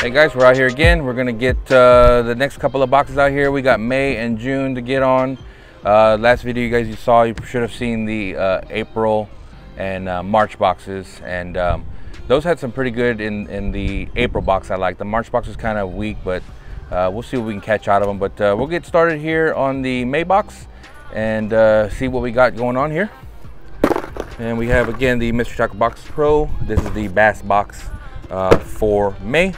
Hey guys, we're out here again. We're gonna get the next couple of boxes out here. We got May and June to get on. Last video you saw, you should have seen the April and March boxes, and those had some pretty good in the April box. I like the March box is kind of weak, but we'll see what we can catch out of them. But we'll get started here on the May box and see what we got going on here. And we have again the Mystery Tackle Box Pro. This is the bass box for May.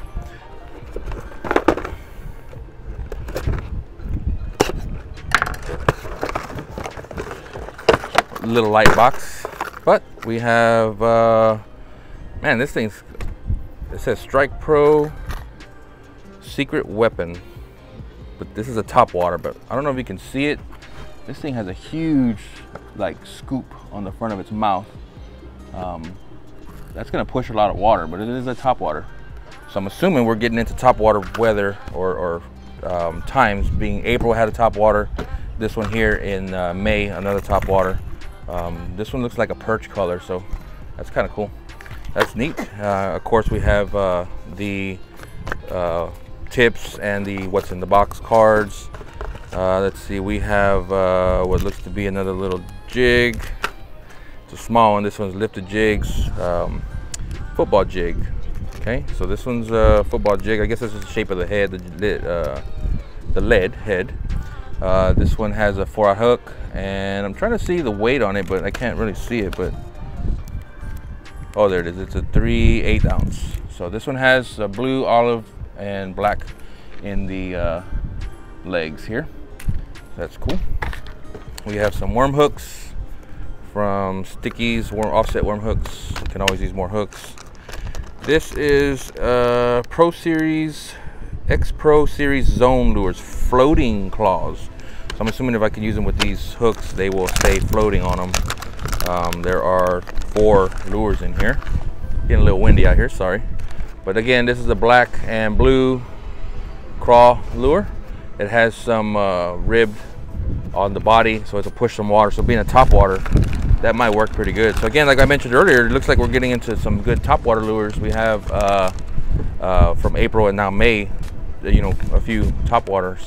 Little light box, but we have man, this thing's, it says Strike Pro Secret Weapon, but this is a top water, but I don't know if you can see it. This thing has a huge like scoop on the front of its mouth. That's gonna push a lot of water, but it is a top water, so I'm assuming we're getting into top water weather or times, being April had a top water, this one here in May another top water. This one looks like a perch color, so that's kind of cool. That's neat. Of course, we have the tips and the what's in the box cards. Let's see, we have what looks to be another little jig. It's a small one. This one's lifted jigs, football jig. Okay, so this one's a football jig. I guess this is the shape of the head, the lead head. This one has a 4-aught hook, and I'm trying to see the weight on it, but I can't really see it. But oh, there it is. It's a 3/8 ounce. So this one has blue, olive, and black in the legs here. That's cool. We have some worm hooks from Stickies, offset worm hooks. You can always use more hooks. This is Pro Series X Pro Series Zone Lures, floating claws. So I'm assuming if I can use them with these hooks, they will stay floating on them. There are 4 lures in here. Getting a little windy out here, sorry. But again, this is a black and blue craw lure. It has some ribbed on the body, so it's a push some water. So being a top water, that might work pretty good. So again, like I mentioned earlier, it looks like we're getting into some good top water lures. We have from April and now May, you know, a few top waters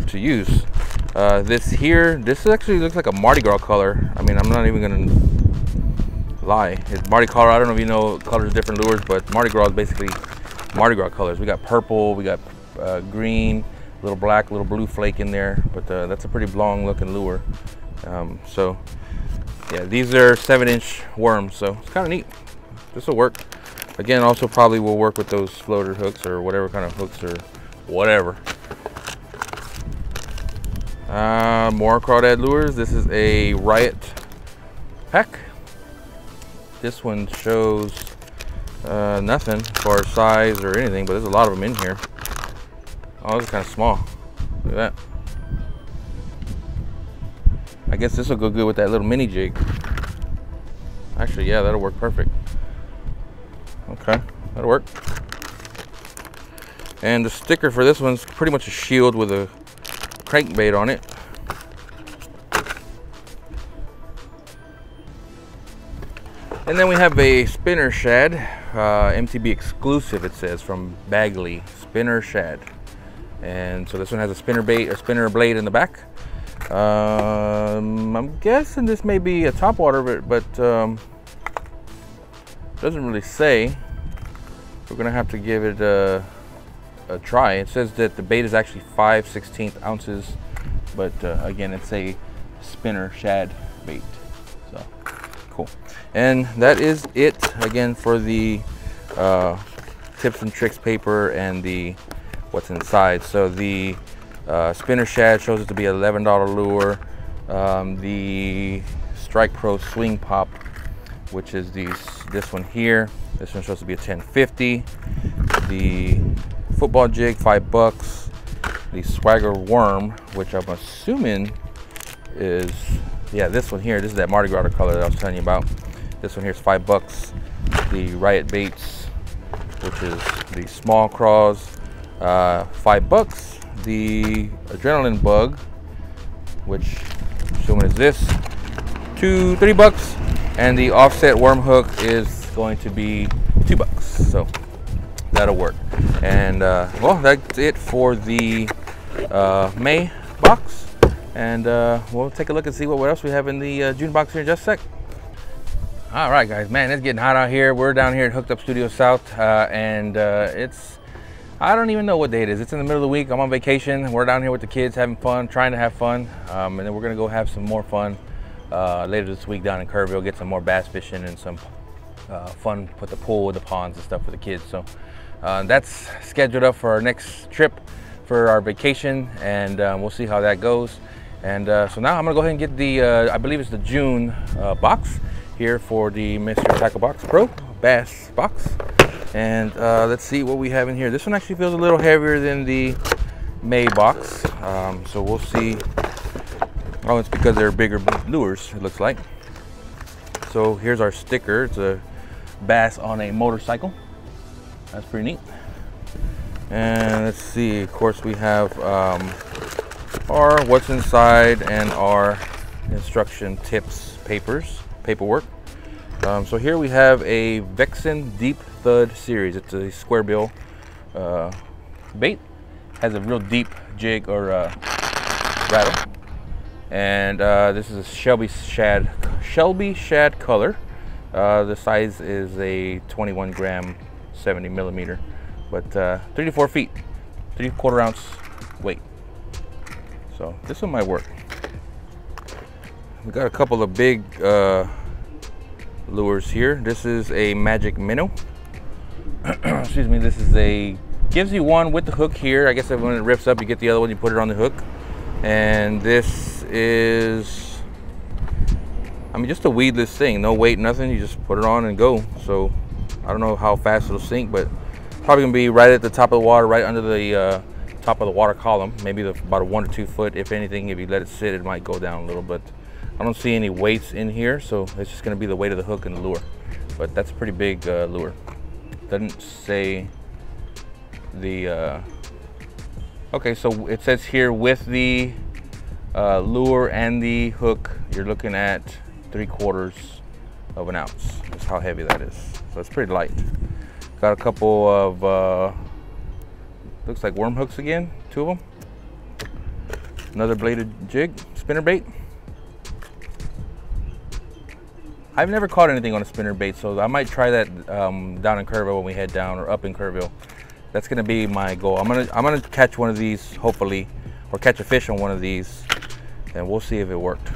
to use. This actually looks like a Mardi Gras color. I mean, I'm not even gonna lie. It's Mardi Gras. I don't know if you know colors of different lures, but Mardi Gras is basically Mardi Gras colors. We got purple, we got green, little black, little blue flake in there, but that's a pretty long looking lure. So yeah, these are 7-inch worms, so it's kind of neat. This will work. Again, also probably will work with those floater hooks or whatever kind of hooks or whatever. More crawdad lures. This is a Riot pack. This one shows nothing as far as size or anything, but there's a lot of them in here. Oh, this is kind of small. Look at that. I guess this will go good with that little mini jig. Actually, yeah, that'll work perfect. Okay, that'll work. And the sticker for this one's pretty much a shield with a crankbait on it. And then we have a spinner shad, MTB exclusive, it says, from Bagley, spinner shad. And so this one has a spinner blade in the back. I'm guessing this may be a top water, but doesn't really say. We're gonna have to give it a try. It says that the bait is actually 5/16 ounces, but again, it's a spinner shad bait. So cool. And that is it again for the tips and tricks paper and the what's inside. So the spinner shad shows it to be an $11 lure. The Strike Pro Swing Pop, which is this one here, this one's supposed to be a $10.50. The football jig, $5. The Swagger worm, which I'm assuming is, yeah, this one here. This is that Mardi Gras color that I was telling you about. This one here is $5. The Riot baits, which is the small craws, $5. The adrenaline bug, which assuming is this, $3. And the offset worm hook is going to be $2. So that'll work. And well, that's it for the May box. And we'll take a look and see what else we have in the June box here in just a sec. All right, guys, man, it's getting hot out here. We're down here at Hooked Up Studio South, and it's, I don't even know what day it is. It's in the middle of the week. I'm on vacation. We're down here with the kids having fun, trying to have fun. And then we're gonna go have some more fun later this week down in Kerrville, get some more bass fishing and some fun with the pool, with the ponds and stuff for the kids. So that's scheduled up for our next trip for our vacation, and we'll see how that goes. And so now I'm gonna go ahead and get the, I believe it's the June box here for the Mr. Tackle Box Pro bass box. And let's see what we have in here. This one actually feels a little heavier than the May box, so we'll see. Oh, it's because they're bigger lures, it looks like. So here's our sticker. It's a bass on a motorcycle. That's pretty neat. And let's see, of course we have our what's inside and our instruction tips paperwork. So here we have a Vexen Deep Thud series. It's a square bill bait. Has a real deep jig or rattle. And this is a Shelby shad color. The size is a 21 gram, 70 millimeter, but 3 to 4 feet, 3/4 ounce weight. So this one might work. We got a couple of big lures here. This is a Magic Minnow. Excuse me. This is a, gives you one with the hook here. I guess when it rips up, you get the other one, you put it on the hook. And this is, I mean, just a weedless thing, no weight, nothing. You just put it on and go. So I don't know how fast it'll sink, but probably gonna be right at the top of the water, right under the top of the water column. Maybe about a 1 to 2 foot. If anything, if you let it sit, it might go down a little bit. I don't see any weights in here, so it's just gonna be the weight of the hook and the lure. But that's a pretty big lure. Doesn't say the, okay, so it says here with the lure and the hook, you're looking at 3/4 of an ounce. That's how heavy that is. So it's pretty light. Got a couple of, looks like worm hooks again, 2 of them. Another bladed jig, spinner bait. I've never caught anything on a spinner bait, so I might try that down in Kerrville when we head down, or up in Kerrville. That's gonna be my goal. I'm gonna catch one of these, hopefully, or catch a fish on one of these, and we'll see if it worked.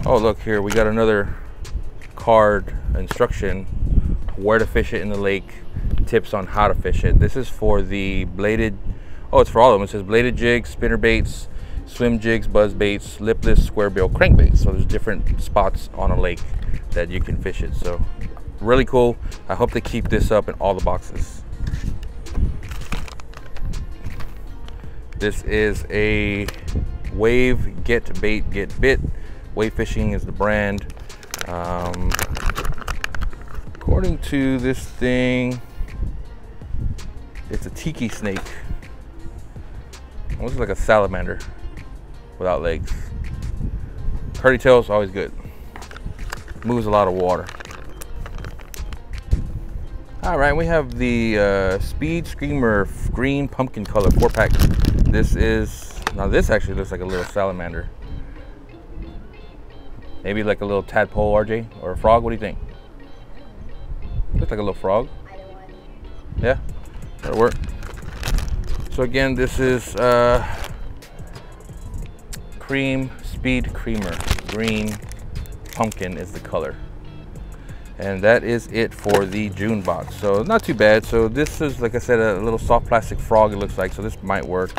Oh, look here, we got another card instruction, where to fish it in the lake, tips on how to fish it. This is for the bladed, oh, it's for all of them. It says bladed jigs, spinner baits, swim jigs, buzz baits, lipless, square bill, crankbaits. So there's different spots on a lake that you can fish it. So really cool. I hope they keep this up in all the boxes. This is a Wave Get Bait Get Bit. Wave Fishing is the brand. According to this thing, it's a tiki snake. Looks like a salamander without legs. Curly tails, always good. Moves a lot of water. All right, we have the Speed Screamer green pumpkin color 4-pack. This is, now this actually looks like a little salamander. Maybe like a little tadpole, RJ, or a frog. What do you think? Looks like a little frog. Yeah, that'll work. So again, this is cream Speed Creamer. Green pumpkin is the color. And that is it for the June box. So not too bad. So this is, like I said, a little soft plastic frog it looks like. So this might work.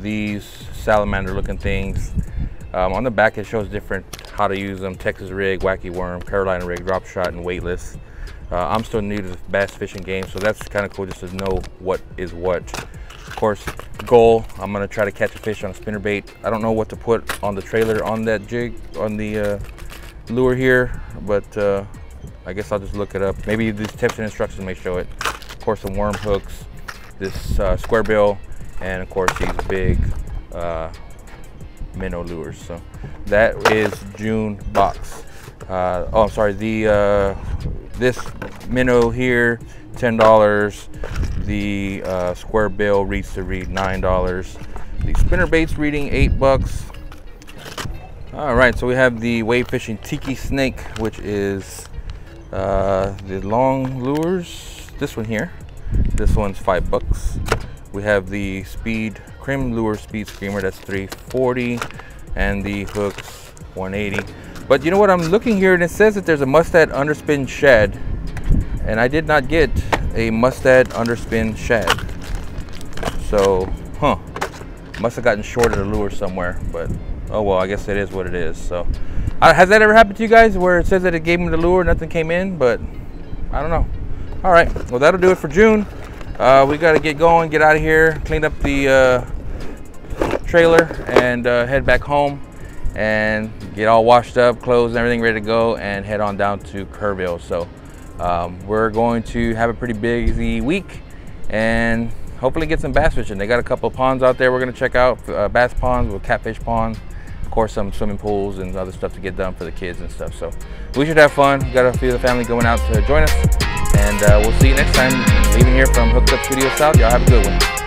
These salamander looking things. On the back it shows different how to use them. Texas rig, wacky worm, Carolina rig, drop shot, and weightless. I'm still new to the bass fishing game, so that's kind of cool just to know what is what. Of course, goal, I'm gonna try to catch a fish on a spinner bait. I don't know what to put on the trailer on that jig, on the lure here, but I guess I'll just look it up. Maybe these tips and instructions may show it. Of course, some worm hooks, this square bill, and of course these big minnow lures. So that is June box. Oh, I'm sorry, the This minnow here, $10. The square bill reads to read $9. The spinner bait's reading $8. All right, so we have the wave fishing tiki snake, which is the long lures. This one here, this one's $5. We have the speed Crim lure speed screamer, that's $3.40, and the hooks $1.80. But you know what, I'm looking here and it says that there's a mustad underspin shad, and I did not get a mustad underspin shad. So, must have gotten short of the lure somewhere, but oh well, I guess it is what it is. So, has that ever happened to you guys where it says that it gave me the lure, nothing came in? But I don't know. All right, well that'll do it for June. We got to get going, get out of here, clean up the trailer, and head back home and get all washed up, clothes and everything ready to go, and head on down to Kerrville. So we're going to have a pretty busy week and hopefully get some bass fishing. They got a couple of ponds out there we're going to check out, bass ponds with catfish ponds, of course some swimming pools and other stuff to get done for the kids and stuff. So we should have fun. We got a few of the family going out to join us, and we'll see you next time. Leaving here from Hooked Up Studio South. Y'all have a good one.